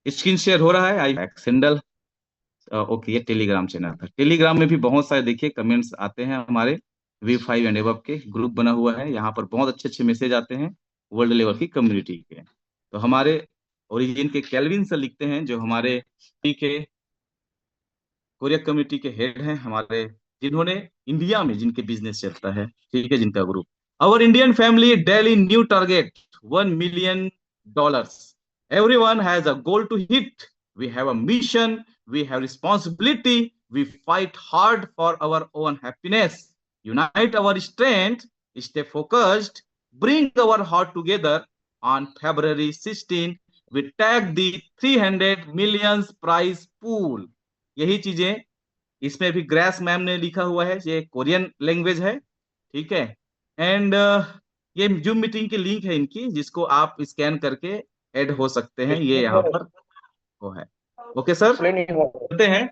Screen share हो रहा है? आई एक्सेंडल। ओके, ये टेलीग्राम चैनल था। टेलीग्राम में भी बहुत सारे देखिए कमेंट्स आते हैं हमारे V5 एंड एबव के ग्रुप बना हुआ है, यहाँ पर बहुत अच्छे अच्छे मैसेज आते हैं वर्ल्ड लेवल की कम्युनिटी के। तो हमारे ओरिजिन के कैल्विन सर लिखते हैं, जो हमारे के कोरिया कम्युनिटी के हेड हैं हमारे, जिन्होंने इंडिया में जिनके बिजनेस चलता है, ठीक है, जिनका group. Our Indian family daily new target $1 million. Everyone has a goal to hit. We have a mission. We have responsibility. We fight hard for our own happiness. Unite our strength. Stay focused. Bring our heart together. On February 16, we tag the 300 millions prize pool. यही चीजें इसमें भी grace ma'am ने लिखा हुआ है, ये Korean language है, ठीक है। एंड ये जूम मीटिंग की लिंक है इनकी, जिसको आप स्कैन करके ऐड हो सकते हैं, ये यहाँ पर वो है। ओके सर, डिस्प्ले नहीं हुआ। चलते हैं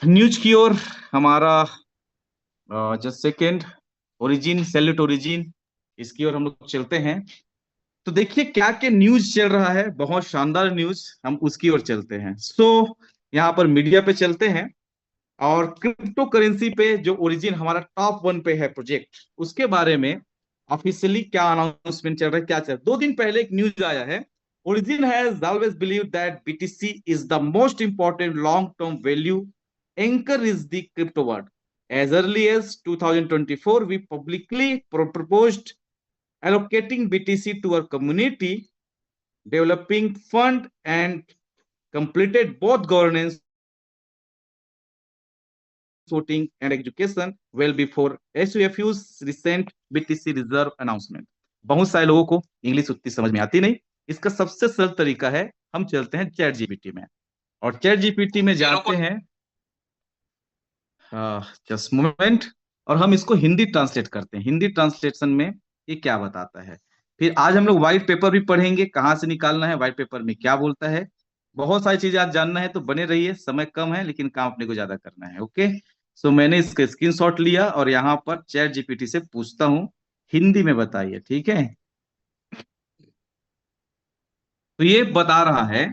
न्यूज की ओर। हमारा just second, origin salute origin, इसकी ओर हम लोग चलते हैं। तो देखिए क्या क्या न्यूज चल रहा है, बहुत शानदार न्यूज, हम उसकी ओर चलते हैं। यहाँ पर मीडिया पे चलते हैं, और क्रिप्टो करेंसी पे जो ओरिजिन हमारा टॉप वन पे है प्रोजेक्ट, उसके बारे में ऑफिशियली क्या अनाउंसमेंट चल रहा है, क्या चल रहा है। 2 दिन पहले एक न्यूज आया है, origin has always believe that BTC is the most important long term value anchor is the crypto world. As early as 2024, we publicly proposed allocating BTC to our community, developing fund, and completed both governance, voting and education well before SUFU's recent BTC reserve announcement। बहुत सारे लोगों को English उतनी समझ में आती नहीं, इसका सबसे सरल तरीका है, हम चलते हैं चैट जीपीटी में, और चैट जीपीटी में जाते हैं, जस्ट मोमेंट, और हम इसको हिंदी ट्रांसलेट करते हैं। हिंदी ट्रांसलेशन में ये क्या बताता है, फिर आज हम लोग व्हाइट पेपर भी पढ़ेंगे, कहाँ से निकालना है, व्हाइट पेपर में क्या बोलता है। बहुत सारी चीजें आज जानना है, तो बने रहिए, समय कम है लेकिन काम अपने को ज्यादा करना है। ओके, मैंने इसका स्क्रीनशॉट लिया और यहाँ पर चैट जीपीटी से पूछता हूँ, हिंदी में बताइए, ठीक है। तो ये बता रहा है,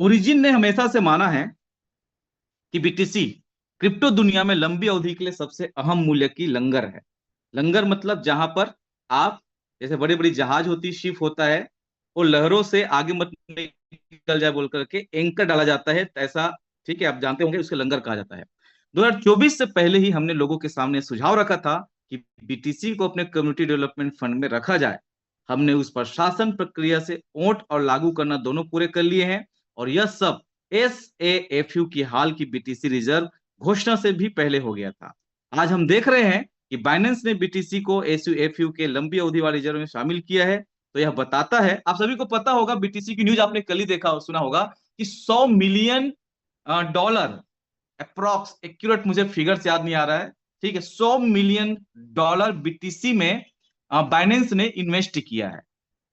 ओरिजिन ने हमेशा से माना है कि BTC क्रिप्टो दुनिया में लंबी अवधि के लिए सबसे अहम मूल्य की लंगर है। लंगर मतलब जहां पर आप, जैसे बड़ी बड़ी जहाज होती, शिप होता है, वो लहरों से आगे मत निकल जाए बोल करके एंकर डाला जाता है, ऐसा, ठीक है, आप जानते होंगे, उसके लंगर कहा जाता है। 2024 से पहले ही हमने लोगों के सामने सुझाव रखा था कि BTC को अपने कम्युनिटी डेवलपमेंट फंड में रखा जाए। हमने उस पर शासन प्रक्रिया से ओट और लागू करना दोनों पूरे कर लिए हैं, और यह सब SAFU की हाल की BTC रिजर्व घोषणा से भी पहले हो गया था। आज हम देख रहे हैं कि बाइनेंस ने BTC को SUFU के लंबी अवधि वाले रिजर्व में शामिल किया है। तो यह बताता है, आप सभी को पता होगा, BTC की न्यूज आपने कल ही देखा सुना होगा कि $100 मिलियन अप्रॉक्स, एक्यूरेट मुझे फिगर्स याद नहीं आ रहा है, ठीक है, $100 मिलियन BTC में बाइनेंस ने इन्वेस्ट किया है।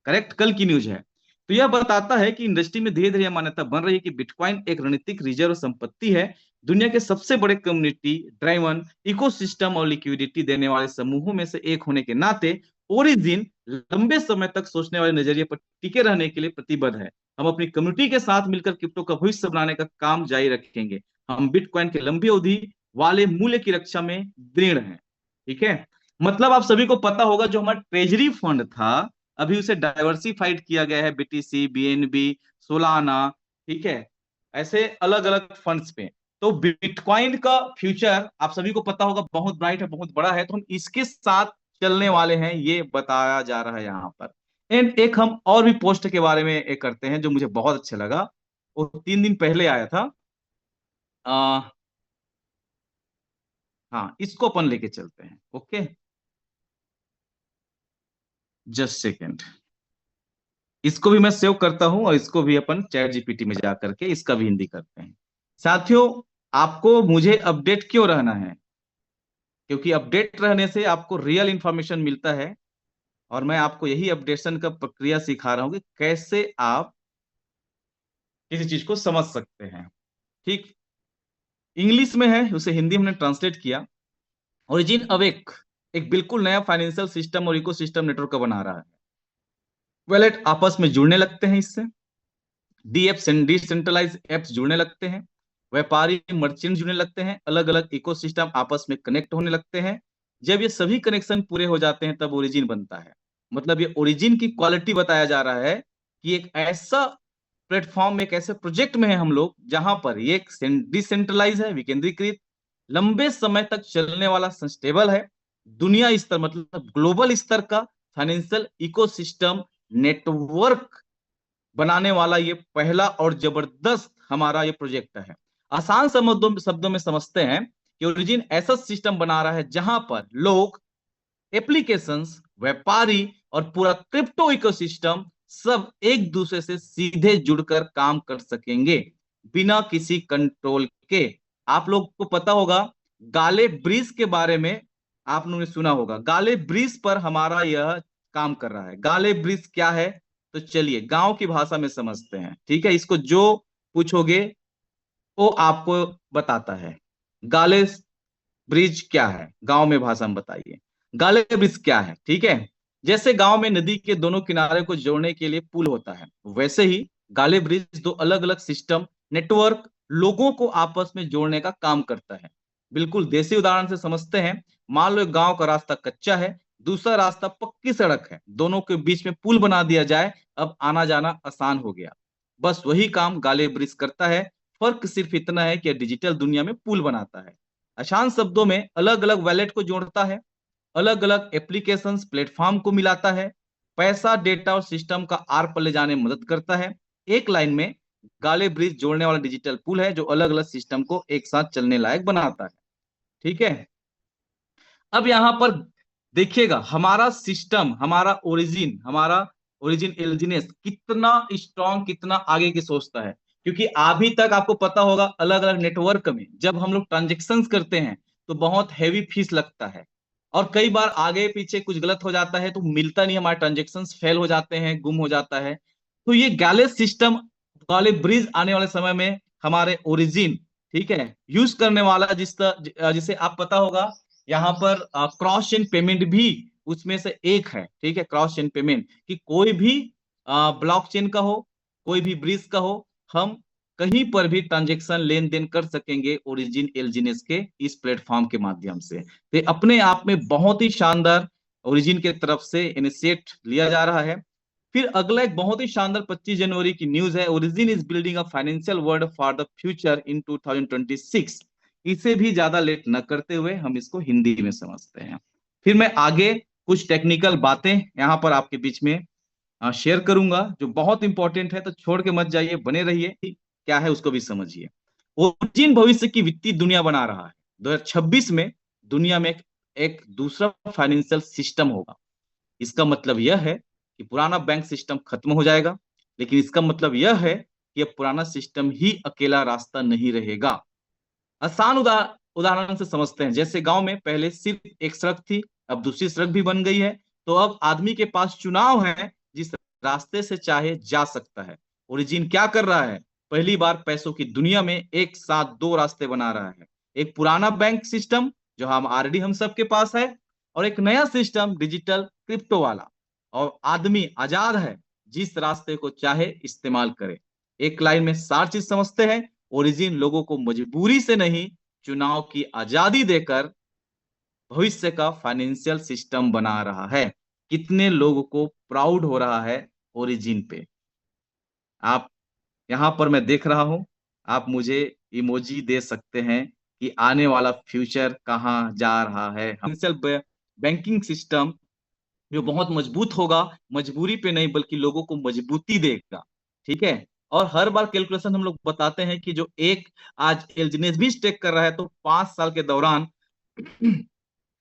करेक्ट, कल की न्यूज है। तो यह बताता है कि इंडस्ट्री में धीरे धीरे मान्यता बन रही है कि बिटकॉइन एक रणनीतिक रिजर्व संपत्ति है। दुनिया के सबसे बड़े कम्युनिटी ड्राइवन इकोसिस्टम और लिक्विडिटी देने वाले समूहों में से एक होने के नाते ओरिजिन लंबे समय तक सोचने वाले नजरिए पर टिके रहने के लिए प्रतिबद्ध है। हम अपनी कम्युनिटी के साथ मिलकर क्रिप्टो का भविष्य बनाने का काम जारी रखेंगे। हम बिटकॉइन के लंबी अवधि वाले मूल्य की रक्षा में दृढ़ हैं, ठीक है। मतलब आप सभी को पता होगा, जो हमारा ट्रेजरी फंड था, अभी उसे डाइवर्सिफाइड किया गया है, BTC, BNB, सोलाना, ठीक है, ऐसे अलग अलग फंड्स पे। तो बिटकॉइन का फ्यूचर आप सभी को पता होगा बहुत ब्राइट है, बहुत बड़ा है, तो हम इसके साथ चलने वाले हैं, ये बताया जा रहा है यहाँ पर। एंड एक हम और भी पोस्ट के बारे में एक करते हैं, जो मुझे बहुत अच्छा लगा, वो 3 दिन पहले आया था। आ, हाँ, इसको अपन लेके चलते हैं। ओके, जस्ट सेकेंड, इसको भी मैं सेव करता हूं, और इसको भी अपन चैट जीपीटी में जा करके इसका भी हिंदी करते हैं। साथियों, आपको मुझे अपडेट क्यों रहना है? क्योंकि अपडेट रहने से आपको रियल इंफॉर्मेशन मिलता है, और मैं आपको यही अपडेशन का प्रक्रिया सिखा रहा हूं कि कैसे आप किसी चीज को समझ सकते हैं। ठीक, इंग्लिश में है, उसे हिंदी में हमने ट्रांसलेट किया। ओरिजिन अब एक बिल्कुल नया फाइनेंशियल सिस्टम और इकोसिस्टम नेटवर्क का बना रहा है। वॉलेट आपस में जुड़ने लगते हैं, इससे डीएप्स डिसेंट्रलाइज एप्स जुड़ने लगते हैं, व्यापारी मर्चेंट जुड़ने लगते हैं, अलग अलग इकोसिस्टम आपस में कनेक्ट होने लगते हैं। जब ये सभी कनेक्शन पूरे हो जाते हैं तब ओरिजिन बनता है। मतलब ये ओरिजिन की क्वालिटी बताया जा रहा है कि एक ऐसा प्लेटफॉर्म, एक ऐसे प्रोजेक्ट में है हम लोग जहां पर ये डिसेंट्रलाइज है, विकेंद्रीकृत, लंबे समय तक चलने वाला, सस्टेबल है, दुनिया स्तर मतलब ग्लोबल स्तर का फाइनेंशियल इकोसिस्टम नेटवर्क बनाने वाला ये पहला और जबरदस्त हमारा ये प्रोजेक्ट है। आसान शब्दों में समझते हैं कि ओरिजिन ऐसा सिस्टम बना रहा है जहां पर लोग, एप्लीकेशंस, व्यापारी और पूरा क्रिप्टो इकोसिस्टम सब एक दूसरे से सीधे जुड़कर काम कर सकेंगे बिना किसी कंट्रोल के। आप लोग को पता होगा गाले ब्रिज के बारे में, आप लोगों ने सुना होगा। गाले ब्रिज पर हमारा यह काम कर रहा है। गाले ब्रिज क्या है? तो चलिए गांव की भाषा में समझते हैं, ठीक है? इसको जो पूछोगे वो आपको बताता है। गाले ब्रिज क्या है, गांव में भाषा में बताइए। गाले ब्रिज क्या है? ठीक है, जैसे गांव में नदी के दोनों किनारे को जोड़ने के लिए पुल होता है, वैसे ही गाले ब्रिज दो अलग अलग सिस्टम, नेटवर्क, लोगों को आपस में जोड़ने का काम करता है। बिल्कुल देसी उदाहरण से समझते हैं। मान लो एक गांव का रास्ता कच्चा है, दूसरा रास्ता पक्की सड़क है, दोनों के बीच में पुल बना दिया जाए, अब आना जाना आसान हो गया। बस वही काम गाले ब्रिज करता है। फर्क सिर्फ इतना है कि डिजिटल दुनिया में पुल बनाता है, आसान शब्दों में अलग अलग वैलेट को जोड़ता है, अलग अलग एप्लीकेशंस प्लेटफॉर्म को मिलाता है, पैसा, डेटा और सिस्टम का आर पर ले जाने में मदद करता है। एक लाइन में, गाले ब्रिज जोड़ने वाला डिजिटल पुल है जो अलग अलग सिस्टम को एक साथ चलने लायक बनाता है। ठीक है, अब यहां पर देखिएगा हमारा सिस्टम, हमारा ओरिजिन एलजीनेस कितना स्ट्रांग, कितना आगे की सोचता है। क्योंकि अभी तक आपको पता होगा अलग अलग नेटवर्क में जब हम लोग ट्रांजेक्शन करते हैं तो बहुत हैवी फीस लगता है, और कई बार आगे पीछे कुछ गलत हो जाता है तो मिलता नहीं, हमारे ट्रांजेक्शन फेल हो जाते हैं, गुम हो जाता है। तो ये गैले सिस्टम, गैले ब्रिज आने वाले समय में हमारे ओरिजिन, ठीक है, यूज करने वाला, जिसे आप पता होगा यहाँ पर क्रॉस चेन पेमेंट भी उसमें से एक है। ठीक है, क्रॉस चेन पेमेंट कि कोई भी ब्लॉकचेन का हो, कोई भी ब्रिज का हो, हम कहीं पर भी ट्रांजेक्शन लेन देन कर सकेंगे ओरिजिन एलजीनेस के इस प्लेटफॉर्म के माध्यम से। तो अपने आप में बहुत ही शानदार ओरिजिन के तरफ से इनिशिएट लिया जा रहा है। फिर अगला एक बहुत ही शानदार 25 जनवरी की न्यूज है, origin is building a financial world for the future in 2026। इसे भी ज्यादा लेट न करते हुए हम इसको हिंदी में समझते हैं। फिर मैं आगे कुछ टेक्निकल बातें यहाँ पर आपके बीच में शेयर करूंगा जो बहुत इंपॉर्टेंट है, तो छोड़ के मत जाइए, बने रहिए। क्या है उसको भी समझिए। ओरिजिन भविष्य की वित्तीय दुनिया बना रहा है। 2026 में दुनिया में एक दूसरा फाइनेंशियल सिस्टम होगा। इसका मतलब यह है कि पुराना बैंक सिस्टम खत्म हो जाएगा, लेकिन इसका मतलब यह है कि अब पुराना सिस्टम ही अकेला रास्ता नहीं रहेगा। आसान उदाहरण से समझते हैं। जैसे गांव में पहले सिर्फ एक सड़क थी, अब दूसरी सड़क भी बन गई है, तो अब आदमी के पास चुनाव है, जिस रास्ते से चाहे जा सकता है। ओरिजिन क्या कर रहा है? पहली बार पैसों की दुनिया में एक साथ दो रास्ते बना रहा है। एक पुराना बैंक सिस्टम जो हम ऑलरेडी हम सबके पास है, और एक नया सिस्टम डिजिटल क्रिप्टो वाला। और आदमी आजाद है, जिस रास्ते को चाहे इस्तेमाल करे। एक लाइन में सार चीज समझते हैं। ओरिजिन लोगों को मजबूरी से नहीं, चुनाव की आजादी देकर भविष्य का फाइनेंशियल सिस्टम बना रहा है। कितने लोगों को प्राउड हो रहा है ओरिजिन पे? आप, यहां पर मैं देख रहा हूं, आप मुझे इमोजी दे सकते हैं कि आने वाला फ्यूचर कहां जा रहा है। फाइनेंशियल बैंकिंग सिस्टम जो बहुत मजबूत होगा, मजबूरी पे नहीं बल्कि लोगों को मजबूती देगा। ठीक है, और हर बार कैलकुलेशन हम लोग बताते हैं कि जो एक आज एलजीनेस भी स्टेक कर रहा है, तो 5 साल के दौरान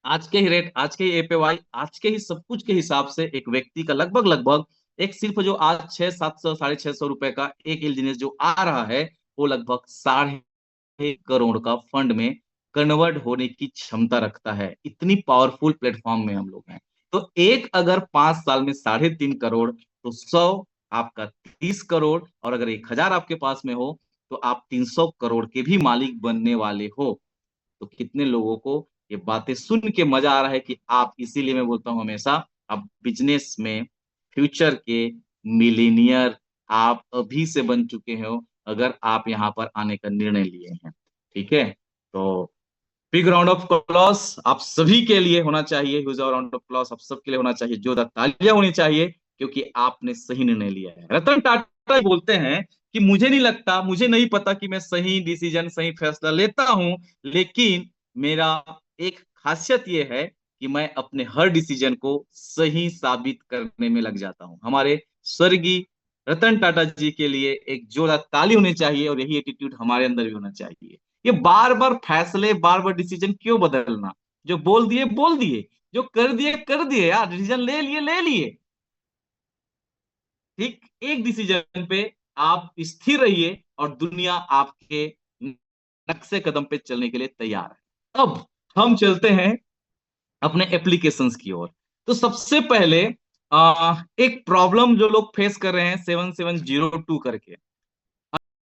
आज के ही रेट, आज के ही एपीवाई, आज के ही सब कुछ के हिसाब से एक व्यक्ति का लगभग लगभग, एक सिर्फ जो आज 600-700 ₹650 का एक एलजीनेस जो आ रहा है, वो लगभग 3.5 करोड़ का फंड में कन्वर्ट होने की क्षमता रखता है। इतनी पावरफुल प्लेटफॉर्म में हम लोग हैं। तो एक अगर 5 साल में 3.5 करोड़, तो 100 आपका 30 करोड़, और अगर 1,000 आपके पास में हो तो आप 300 करोड़ के भी मालिक बनने वाले हो। तो कितने लोगों को ये बातें सुन के मजा आ रहा है कि आप, इसीलिए मैं बोलता हूं हमेशा, आप बिजनेस में फ्यूचर के मिलीनियर आप अभी से बन चुके हो, अगर आप यहाँ पर आने का निर्णय लिए हैं। ठीक है, तो बिग राउंड ऑफ क्लॉस आप सभी के लिए होना चाहिए, ह्यूज राउंड ऑफ क्लॉस आप सबके लिए होना चाहिए, जोरदार तालियां होनी चाहिए, क्योंकि आपने सही निर्णय लिया है। रतन टाटा बोलते हैं कि मुझे नहीं लगता, मुझे नहीं पता कि मैं सही डिसीजन, सही फैसला लेता हूं, लेकिन मेरा एक खासियत यह है कि मैं अपने हर डिसीजन को सही साबित करने में लग जाता हूं। हमारे स्वर्गीय रतन टाटा जी के लिए एक जोरदार ताली होनी चाहिए, और यही एटीट्यूड हमारे अंदर भी होना चाहिए। ये बार बार फैसले, बार बार डिसीजन क्यों बदलना? जो बोल दिए बोल दिए, जो कर दिए यार, डिसीजन ले लिए ले लिए। ठीक, एक डिसीजन पे आप स्थिर रहिए और दुनिया आपके नक्शे कदम पे चलने के लिए तैयार है। अब हम चलते हैं अपने एप्लीकेशंस की ओर। तो सबसे पहले एक प्रॉब्लम जो लोग फेस कर रहे हैं 7702 करके,